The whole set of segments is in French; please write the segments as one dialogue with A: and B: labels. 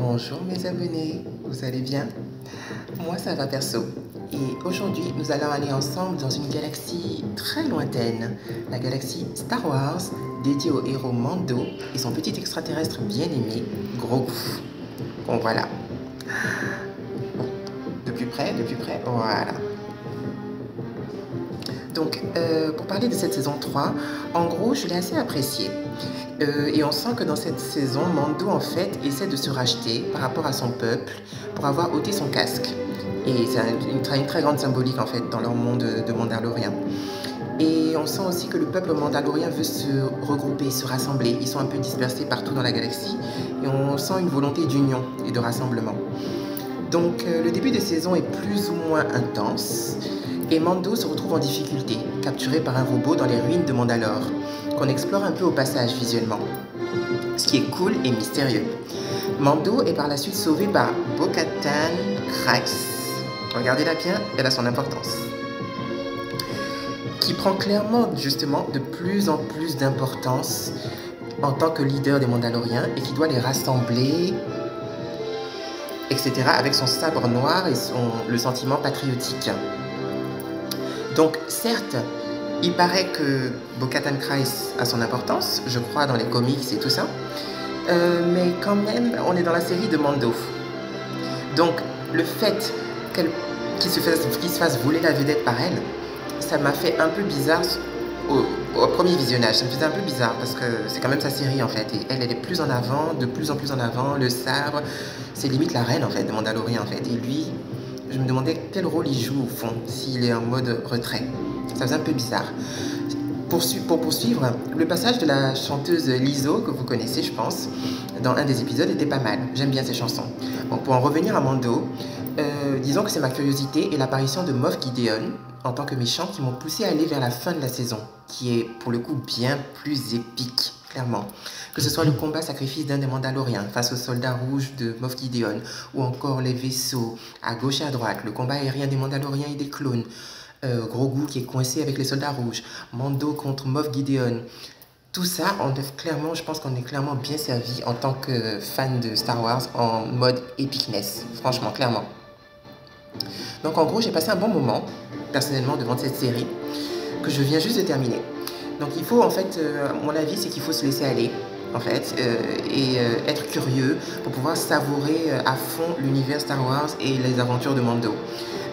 A: Bonjour mes abonnés, vous allez bien? Moi ça va perso. Et aujourd'hui nous allons aller ensemble dans une galaxie très lointaine, la galaxie Star Wars, dédiée au héros Mando et son petit extraterrestre bien-aimé, Grogu. Bon voilà. De plus près, voilà. Donc, pour parler de cette saison 3, en gros, je l'ai assez appréciée. Et on sent que dans cette saison, Mando, en fait, essaie de se racheter par rapport à son peuple pour avoir ôté son casque. Et c'est une très grande symbolique, en fait, dans leur monde de Mandaloriens. Et on sent aussi que le peuple mandalorien veut se regrouper, se rassembler. Ils sont un peu dispersés partout dans la galaxie. Et on sent une volonté d'union et de rassemblement. Donc, le début de saison est plus ou moins intense. Et Mando se retrouve en difficulté, capturé par un robot dans les ruines de Mandalore, qu'on explore un peu au passage visuellement, ce qui est cool et mystérieux. Mando est par la suite sauvé par Bo-Katan Kryze. Regardez-la bien, elle a son importance. Qui prend clairement justement de plus en plus d'importance en tant que leader des Mandaloriens et qui doit les rassembler, etc. avec son sabre noir et le sentiment patriotique. Donc certes, il paraît que Bo-Katan Kryze a son importance, je crois dans les comics et tout ça, mais quand même, on est dans la série de Mando. Donc le fait qu'il se fasse voler la vedette par elle, ça m'a fait un peu bizarre au premier visionnage. Ça me faisait un peu bizarre parce que c'est quand même sa série en fait. Et elle est plus en avant, de plus en plus en avant. Le sabre, c'est limite la reine en fait, de Mandalorian en fait. Et lui, je me demandais quel rôle il joue au fond, s'il est en mode retrait. Ça faisait un peu bizarre. Pour poursuivre, le passage de la chanteuse Lizzo, que vous connaissez je pense, dans un des épisodes était pas mal. J'aime bien ses chansons. Bon, pour en revenir à Mando, disons que c'est ma curiosité et l'apparition de Moff Gideon en tant que méchant qui m'ont poussé à aller vers la fin de la saison, qui est pour le coup bien plus épique, clairement. Que ce soit le combat sacrifice d'un des Mandaloriens face aux soldats rouges de Moff Gideon, ou encore les vaisseaux à gauche et à droite, le combat aérien des Mandaloriens et des clones, Grogu qui est coincé avec les soldats rouges, Mando contre Moff Gideon. Tout ça, clairement, je pense qu'on est clairement bien servi en tant que fan de Star Wars en mode epicness, franchement, clairement. Donc en gros, j'ai passé un bon moment, personnellement, devant cette série, que je viens juste de terminer. Donc il faut, en fait, mon avis, c'est qu'il faut se laisser aller, en fait, et être curieux pour pouvoir savourer à fond l'univers Star Wars et les aventures de Mando.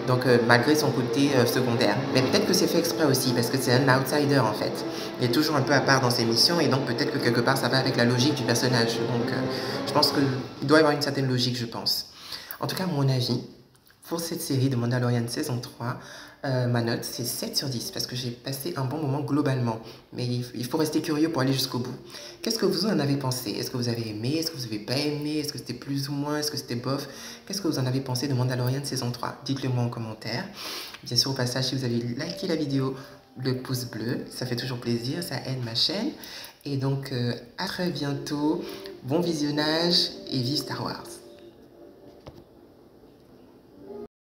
A: Donc malgré son côté secondaire. Mais peut-être que c'est fait exprès aussi, parce que c'est un outsider, en fait. Il est toujours un peu à part dans ses missions, et donc peut-être que quelque part, ça va avec la logique du personnage. Donc je pense qu'il doit y avoir une certaine logique, je pense. En tout cas, mon avis, pour cette série de Mandalorian saison 3, ma note c'est 7 sur 10 parce que j'ai passé un bon moment globalement. Mais il faut rester curieux pour aller jusqu'au bout. Qu'est-ce que vous en avez pensé? Est-ce que vous avez aimé? Est-ce que vous n'avez pas aimé? Est-ce que c'était plus ou moins? Est-ce que c'était bof? Qu'est-ce que vous en avez pensé de Mandalorian saison 3? Dites-le moi en commentaire. Bien sûr, au passage, si vous avez liké la vidéo, le pouce bleu, ça fait toujours plaisir, ça aide ma chaîne. Et donc, à très bientôt, bon visionnage et vive Star Wars!